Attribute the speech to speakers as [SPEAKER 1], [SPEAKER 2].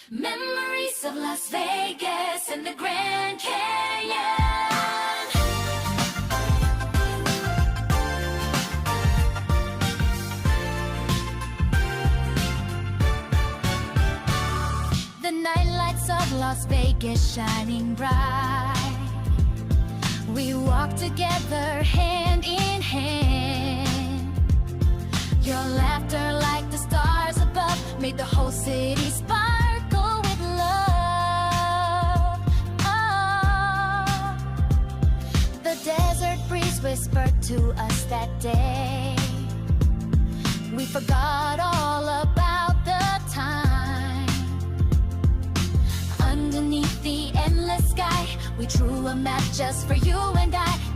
[SPEAKER 1] Memories of Las Vegas and the Grand Canyon. The nightlights of Las Vegas shining bright. We walk together hand in hand. Your laughter like the stars above made the whole city sparkle with love. Oh. The desert breeze whispered to us that day. We forgot all about the time. Underneath the endless sky, we drew a map just for you and I.